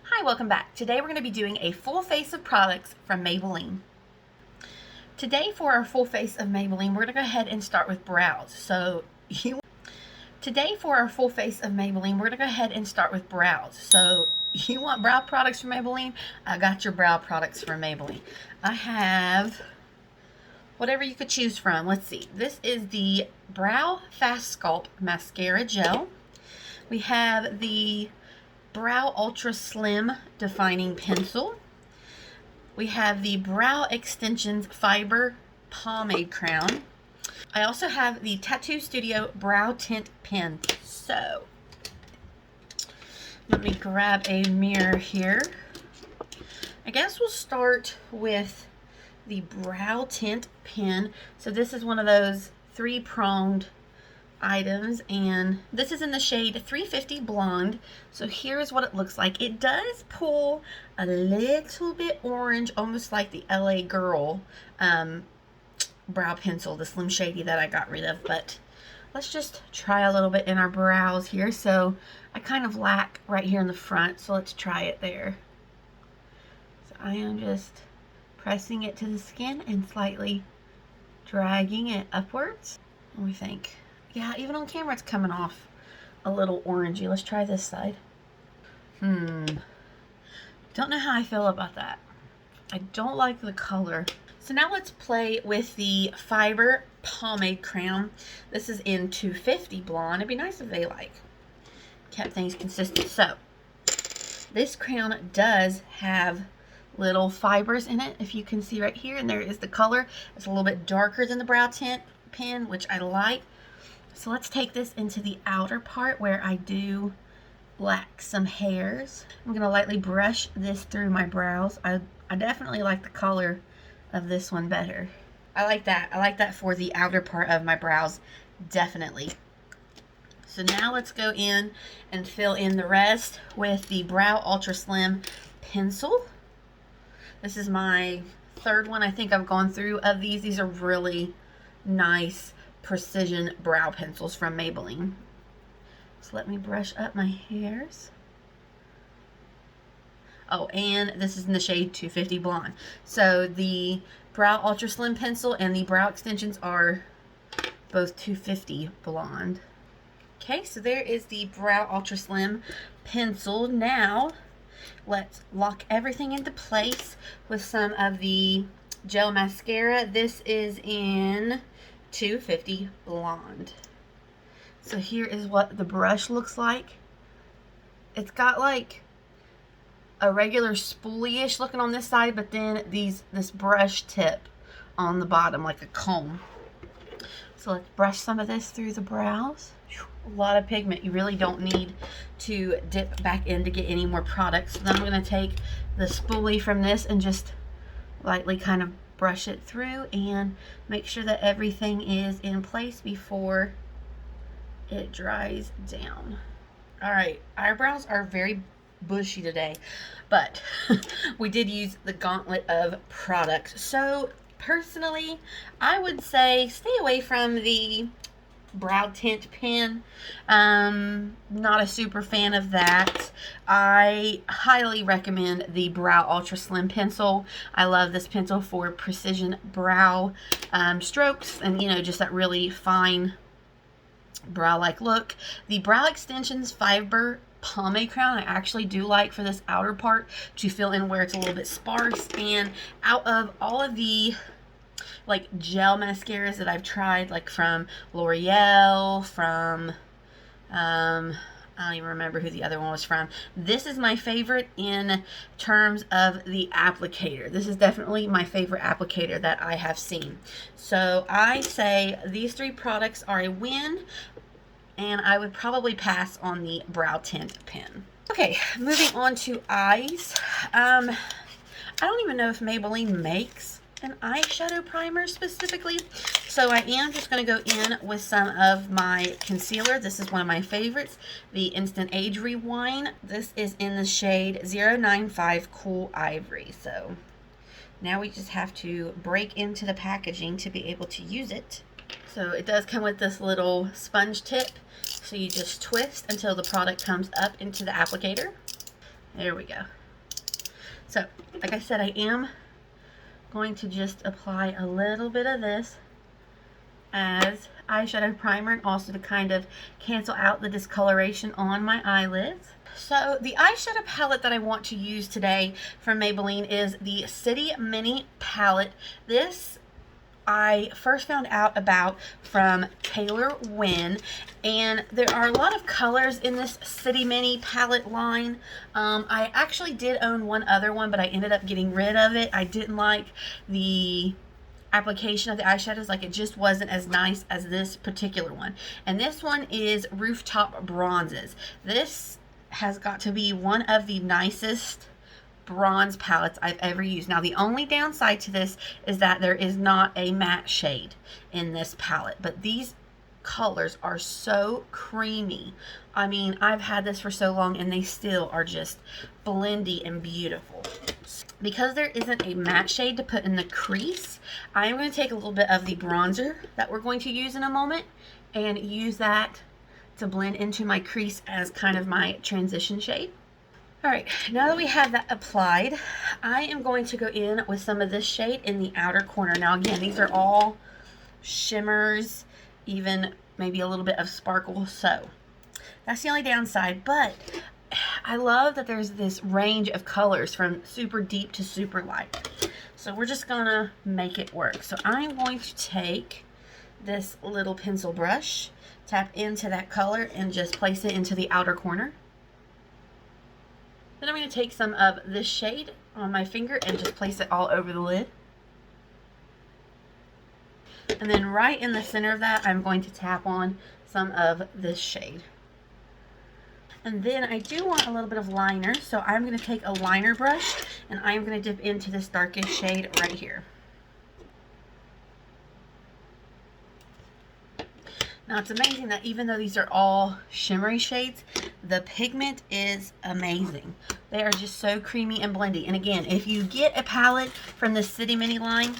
Hi, welcome back. Today we're going to be doing a full face of products from Maybelline. Today for our full face of Maybelline, we're going to go ahead and start with brows. Today for our full face of Maybelline, we're going to go ahead and start with brows. So you want brow products from Maybelline? I got your brow products from Maybelline. I have whatever you could choose from. Let's see. This is the Brow Fast Sculpt Mascara Gel. We have the Brow Ultra Slim Defining Pencil. We have the Brow Extensions Fiber Pomade Crown. I also have the Tattoo Studio Brow Tint Pen. So, let me grab a mirror here. I guess we'll start with the Brow Tint Pen. So this is one of those three-pronged items, and this is in the shade 350 Blonde. So here's what it looks like. It does pull a little bit orange, almost like the LA Girl brow pencil, the Slim Shady that I got rid of. But let's just try a little bit in our brows here. So I kind of lack right here in the front, so let's try it there. So I am just pressing it to the skin and slightly dragging it upwards. What do we think? Yeah, even on camera it's coming off a little orangey. Let's try this side. Don't know how I feel about that. I don't like the color. So now let's play with the Fiber Pomade Crown. This is in 250 Blonde. It'd be nice if they kept things consistent. So this crown does have little fibers in it, if you can see right here, and there is the color. It's a little bit darker than the brow tint pen, which I like. So let's take this into the outer part where I do lack some hairs. I'm going to lightly brush this through my brows. I definitely like the color of this one better. I like that. I like that for the outer part of my brows, definitely. So now let's go in and fill in the rest with the Brow Ultra Slim Pencil. This is my third one I think I've gone through of these. These are really nice precision brow pencils from Maybelline. So let me brush up my hairs. Oh, and this is in the shade 250 Blonde. So the Brow Ultra Slim Pencil and the brow extensions are both 250 Blonde. Okay, so there is the Brow Ultra Slim Pencil. Now let's lock everything into place with some of the gel mascara. This is in 250 Blonde. So here is what the brush looks like. It's got like a regular spoolie-ish looking on this side, but then this brush tip on the bottom like a comb. So let's brush some of this through the brows. A lot of pigment. You really don't need to dip back in to get any more products. So then I'm going to take the spoolie from this and just lightly kind of brush it through and make sure that everything is in place before it dries down. Alright, eyebrows are very bushy today, but we did use the gauntlet of products. So personally, I would say stay away from the brow tint pen. Not a super fan of that. I highly recommend the Brow Ultra Slim Pencil. I love this pencil for precision brow strokes and, you know, just that really fine brow-like look. The Brow Extensions Fiber Pomade Crown I actually do like for this outer part to fill in where it's a little bit sparse. And out of all of the gel mascaras that I've tried, like from L'Oreal, from I don't even remember who the other one was from. This is my favorite in terms of the applicator. This is definitely my favorite applicator that I have seen. So I say these three products are a win, and I would probably pass on the brow tint pen. Okay, moving on to eyes. I don't even know if Maybelline makes an eyeshadow primer specifically, so I am just going to go in with some of my concealer. This is one of my favorites, the Instant Age Rewind. This is in the shade 095 Cool Ivory. So now we just have to break into the packaging to be able to use it. So it does come with this little sponge tip, so you just twist until the product comes up into the applicator. There we go. So, like I said, I am going to just apply a little bit of this as eyeshadow primer, and also to kind of cancel out the discoloration on my eyelids. So the eyeshadow palette that I want to use today from Maybelline is the City Mini palette. This I first found out about from Taylor Wynn, and there are a lot of colors in this City Mini palette line. I actually did own one other one, but I ended up getting rid of it. I didn't like the application of the eyeshadows, like it just wasn't as nice as this particular one. And this one is Rooftop Bronzes. This has got to be one of the nicest bronze palettes I've ever used. Now the only downside to this is that there is not a matte shade in this palette, but these colors are so creamy. I mean, I've had this for so long and they still are just blendy and beautiful. Because there isn't a matte shade to put in the crease, I am going to take a little bit of the bronzer that we're going to use in a moment and use that to blend into my crease as kind of my transition shade. Alright, now that we have that applied, I am going to go in with some of this shade in the outer corner. Now again, these are all shimmers, even maybe a little bit of sparkle, so that's the only downside. But I love that there's this range of colors from super deep to super light. So we're just gonna make it work. So I'm going to take this little pencil brush, tap into that color, and just place it into the outer corner. Then I'm going to take some of this shade on my finger and just place it all over the lid. And then right in the center of that, I'm going to tap on some of this shade. And then I do want a little bit of liner, so I'm going to take a liner brush and I'm going to dip into this darkest shade right here. Now it's amazing that even though these are all shimmery shades, the pigment is amazing. They are just so creamy and blendy. And again, if you get a palette from the City Mini line,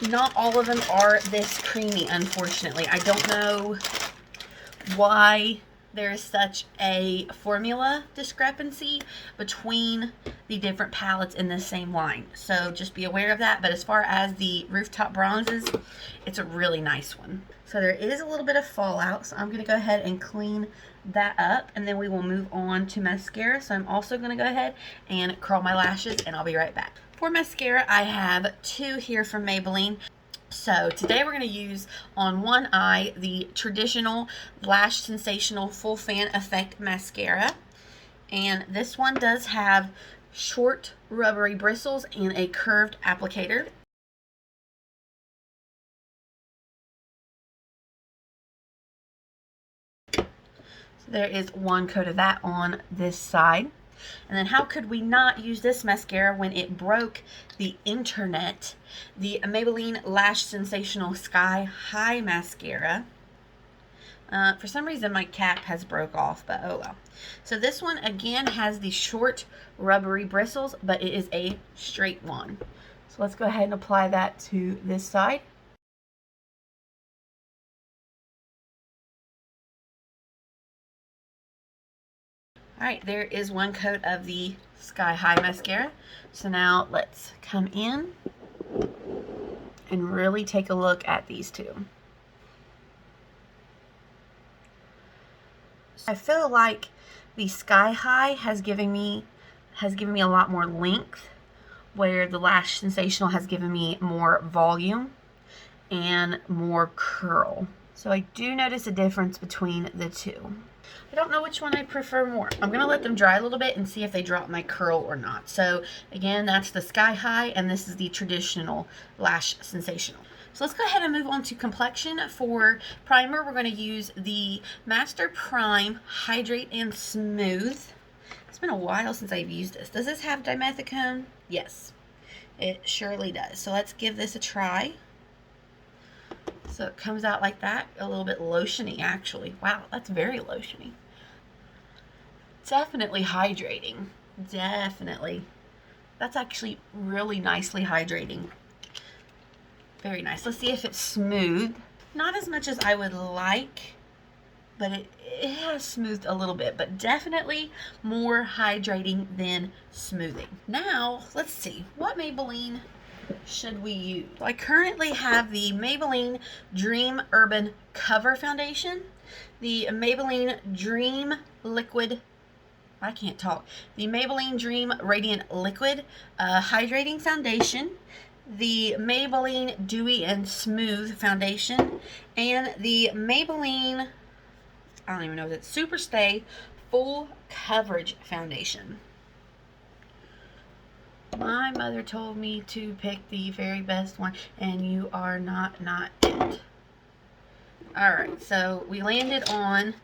not all of them are this creamy, unfortunately. I don't know why there is such a formula discrepancy between the different palettes in the same line. So just be aware of that. But as far as the Rooftop Bronzes, it's a really nice one. So there is a little bit of fallout, so I'm going to go ahead and clean that up, and then we will move on to mascara. So I'm also going to go ahead and curl my lashes, and I'll be right back. For mascara, I have two here from Maybelline. So today we're going to use on one eye the traditional Lash Sensational Full Fan Effect Mascara. And this one does have short rubbery bristles and a curved applicator. So there is one coat of that on this side. And then how could we not use this mascara when it broke the internet? The Maybelline Lash Sensational Sky High Mascara. For some reason my cap has broke off, but oh well. So this one again has the short rubbery bristles, but it is a straight one. So let's go ahead and apply that to this side. Alright, there is one coat of the Sky High Mascara. So now let's come in and really take a look at these two. I feel like the Sky High has given me a lot more length, where the Lash Sensational has given me more volume and more curl. So I do notice a difference between the two. I don't know which one I prefer more. I'm going to let them dry a little bit and see if they drop my curl or not. So again, that's the Sky High, and this is the traditional Lash Sensational. So let's go ahead and move on to complexion. For primer, we're going to use the Master Prime Hydrate and Smooth. It's been a while since I've used this. Does this have dimethicone? Yes, it surely does. So let's give this a try. So it comes out like that, a little bit lotiony actually. Wow, that's very lotiony. Definitely hydrating. Definitely. That's actually really nicely hydrating. Very nice. Let's see if it's smooth. Not as much as I would like, but it has smoothed a little bit, but definitely more hydrating than smoothing. Now, let's see, what Maybelline should we use? I currently have the Maybelline Dream Urban Cover Foundation, the Maybelline Dream Liquid, I can't talk, the Maybelline Dream Radiant Liquid Hydrating Foundation, the Maybelline Dewy and Smooth Foundation, and the Maybelline, I don't even know if it's Superstay Full Coverage Foundation. My mother told me to pick the very best one, and you are not it. Alright, so we landed on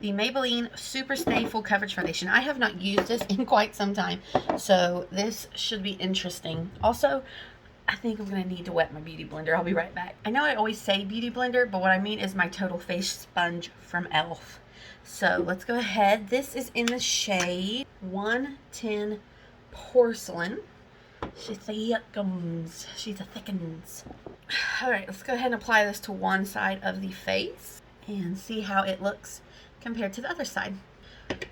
the Maybelline Superstay Full Coverage Foundation. I have not used this in quite some time, so this should be interesting. Also, I think I'm going to need to wet my beauty blender. I'll be right back. I know I always say beauty blender, but what I mean is my Total Face Sponge from e.l.f. So let's go ahead. This is in the shade 110 Porcelain. She thickens. She's a thickens. Alright, let's go ahead and apply this to one side of the face and see how it looks compared to the other side.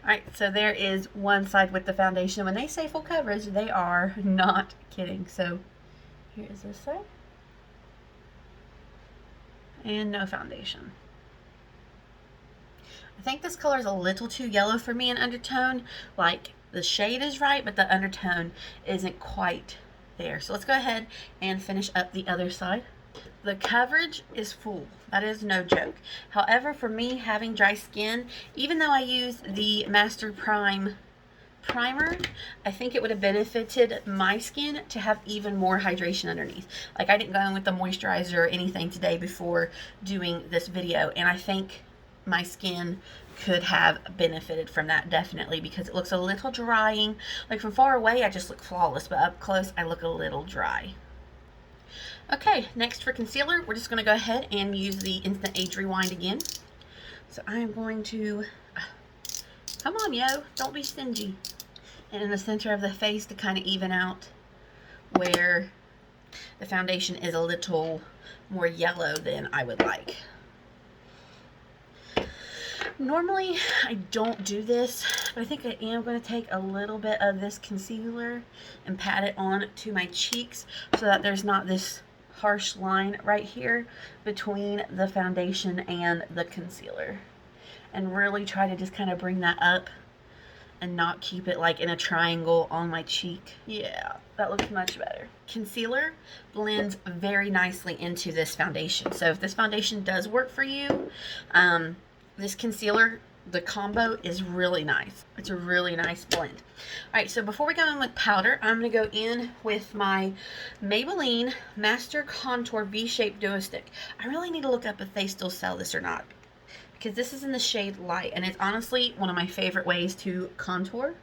Alright, so there is one side with the foundation. When they say full coverage, they are not kidding. So here is this side. And no foundation. I think this color is a little too yellow for me in undertone. Like, the shade is right, but the undertone isn't quite there. So let's go ahead and finish up the other side. The coverage is full. That is no joke. However, for me, having dry skin, even though I use the Master Prime primer, I think it would have benefited my skin to have even more hydration underneath. Like, I didn't go in with the moisturizer or anything today before doing this video, and I think my skin could have benefited from that, definitely, because it looks a little drying. Like, from far away I just look flawless, but up close I look a little dry. Okay, next for concealer, we're just going to go ahead and use the Instant Age Rewind again. So I am going to, come on yo, don't be stingy. And in the center of the face to kind of even out where the foundation is a little more yellow than I would like. Normally, I don't do this, but I think I am going to take a little bit of this concealer and pat it on to my cheeks so that there's not this harsh line right here between the foundation and the concealer. And really try to just kind of bring that up and not keep it like in a triangle on my cheek. Yeah, that looks much better. Concealer blends very nicely into this foundation. So if this foundation does work for you, this concealer, the combo is really nice. It's a really nice blend. Alright, so before we go in with powder, I'm going to go in with my Maybelline Master Contour V-Shape Duo Stick. I really need to look up if they still sell this or not, because this is in the shade Light, and it's honestly one of my favorite ways to contour.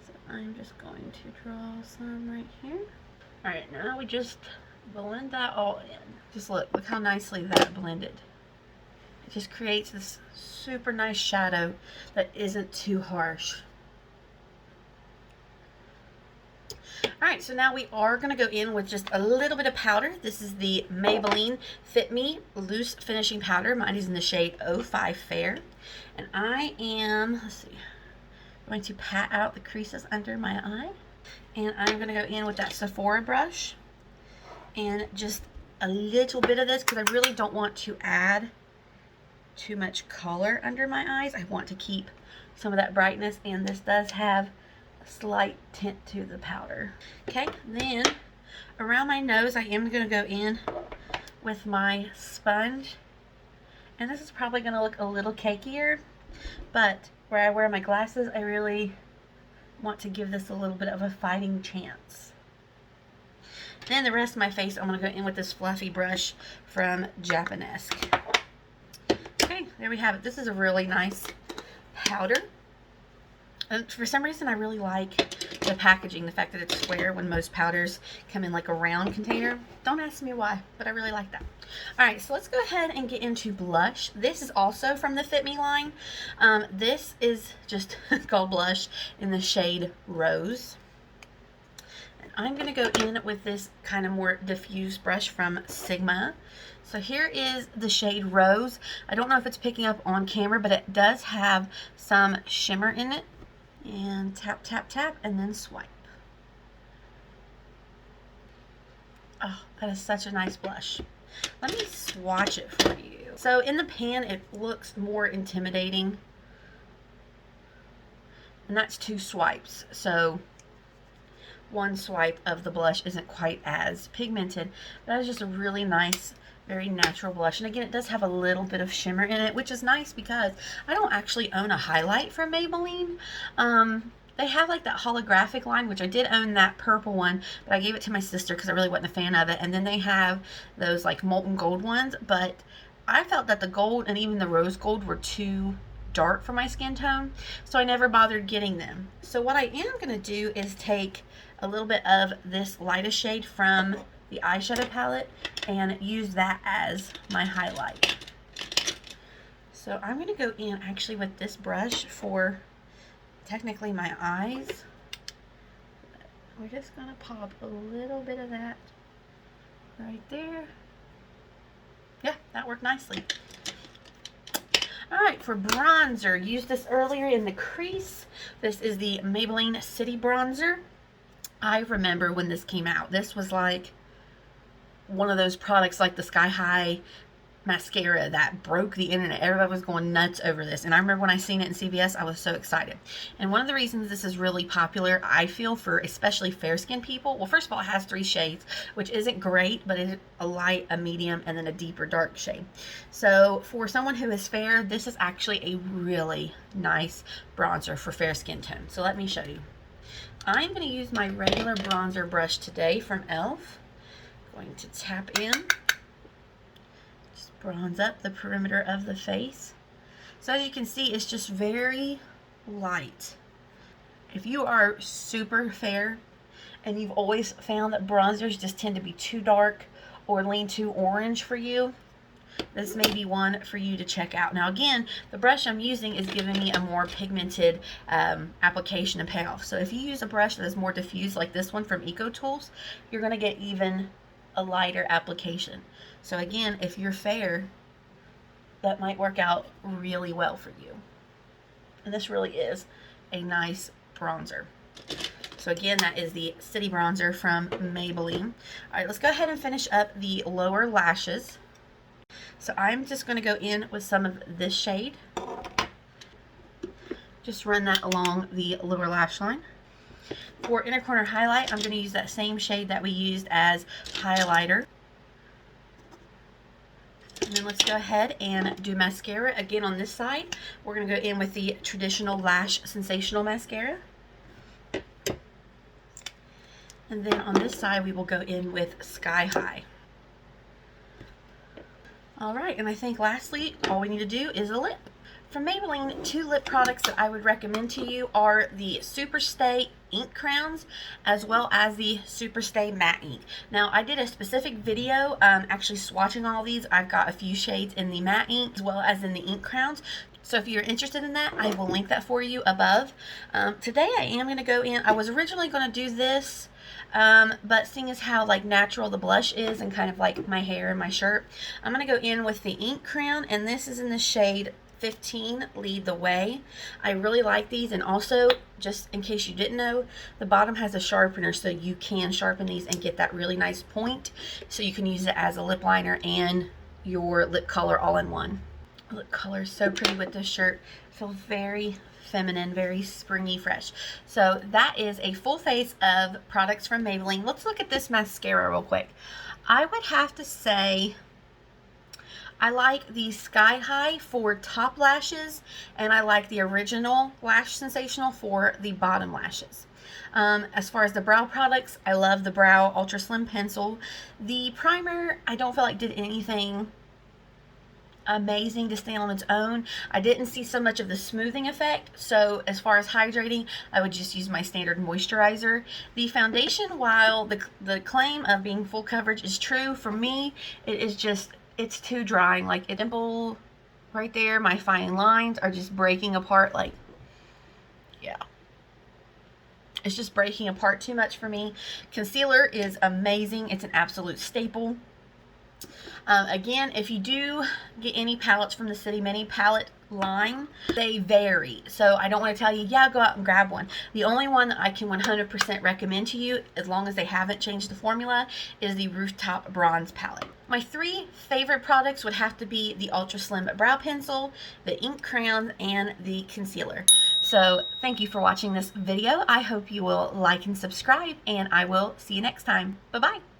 So I'm just going to draw some right here. Alright, now we just blend that all in. Just look how nicely that blended. It just creates this super nice shadow that isn't too harsh. Alright, so now we are going to go in with just a little bit of powder. This is the Maybelline Fit Me Loose Finishing Powder. Mine is in the shade 05 Fair. And I am, let's see, going to pat out the creases under my eye. And I'm going to go in with that Sephora brush. And just a little bit of this, because I really don't want to add too much color under my eyes. I want to keep some of that brightness, and this does have a slight tint to the powder. Okay, then around my nose I am going to go in with my sponge, and this is probably going to look a little cakier, but where I wear my glasses I really want to give this a little bit of a fighting chance. Then the rest of my face I'm going to go in with this fluffy brush from Japanesque. Okay, there we have it. This is a really nice powder. And for some reason, I really like the packaging, the fact that it's square when most powders come in like a round container. Don't ask me why, but I really like that. Alright, so let's go ahead and get into blush. This is also from the Fit Me line. This is just called blush in the shade Rose. And I'm going to go in with this kind of more diffuse brush from Sigma. So here is the shade Rose. I don't know if it's picking up on camera, but it does have some shimmer in it. And tap, tap, tap, and then swipe. Oh, that is such a nice blush. Let me swatch it for you. So in the pan, it looks more intimidating. And that's 2 swipes. So 1 swipe of the blush isn't quite as pigmented. That is just a really nice, very natural blush. And again, it does have a little bit of shimmer in it, which is nice because I don't actually own a highlight from Maybelline. They have like that holographic line, which I did own that purple one, but I gave it to my sister because I really wasn't a fan of it. And then they have those like molten gold ones, but I felt that the gold and even the rose gold were too dark for my skin tone, so I never bothered getting them. So what I am going to do is take a little bit of this lightest shade from the eyeshadow palette and use that as my highlight. So I'm going to go in actually with this brush for technically my eyes. We're just going to pop a little bit of that right there. Yeah, that worked nicely. Alright, for bronzer, used this earlier in the crease. This is the Maybelline City Bronzer. I remember when this came out. This was like one of those products like the Sky High mascara that broke the internet. Everybody was going nuts over this. And I remember when I seen it in CVS, I was so excited. And one of the reasons this is really popular, I feel, for especially fair skinned people, well, first of all, it has 3 shades, which isn't great, but it's a light, a medium, and then a deeper dark shade. So for someone who is fair, this is actually a really nice bronzer for fair skin tone. So let me show you. I'm going to use my regular bronzer brush today from e.l.f. Going to tap in. Bronze up the perimeter of the face. So as you can see, it's just very light. If you are super fair and you've always found that bronzers just tend to be too dark or lean too orange for you, this may be one for you to check out. Now again, the brush I'm using is giving me a more pigmented application and payoff. So if you use a brush that is more diffuse like this one from Eco Tools, you're going to get even a lighter application. So again, if you're fair, that might work out really well for you. And this really is a nice bronzer. So again, that is the City Bronzer from Maybelline. Alright, let's go ahead and finish up the lower lashes. So I'm just going to go in with some of this shade. Just run that along the lower lash line. For inner corner highlight, I'm going to use that same shade that we used as highlighter. And then let's go ahead and do mascara. Again, on this side, we're going to go in with the traditional Lash Sensational Mascara. And then on this side, we will go in with Sky High. Alright, and I think lastly, all we need to do is a lip. From Maybelline, 2 lip products that I would recommend to you are the Superstay ink crowns as well as the Superstay matte ink. Now I did a specific video actually swatching all these. I've got a few shades in the matte ink as well as in the ink crowns. So if you're interested in that, I will link that for you above. Today I am going to go in, I was originally going to do this, but seeing as how like natural the blush is and kind of like my hair and my shirt, I'm going to go in with the ink crown, and this is in the shade 15, Lead the Way. I really like these, and also, just in case you didn't know, the bottom has a sharpener, so you can sharpen these and get that really nice point, so you can use it as a lip liner and your lip color all in one. Lip color is so pretty with this shirt. Feels very feminine, very springy, fresh. So that is a full face of products from Maybelline. Let's look at this mascara real quick. I would have to say I like the Sky High for top lashes, and I like the original Lash Sensational for the bottom lashes. As far as the brow products, I love the Brow Ultra Slim Pencil. The primer, I don't feel like did anything amazing to stand on its own. I didn't see so much of the smoothing effect, so as far as hydrating, I would just use my standard moisturizer. The foundation, while the claim of being full coverage is true, for me, it is just, it's too drying. Like, a dimple right there, my fine lines are just breaking apart. Like, yeah. It's just breaking apart too much for me. Concealer is amazing. It's an absolute staple. Again, if you do get any palettes from the City Mini palette line, they vary. So I don't want to tell you, yeah, go out and grab one. The only one that I can 100% recommend to you, as long as they haven't changed the formula, is the Rooftop Bronze palette. My 3 favorite products would have to be the Ultra Slim Brow Pencil, the ink crayon, and the concealer. So thank you for watching this video. I hope you will like and subscribe, and I will see you next time. Bye-bye.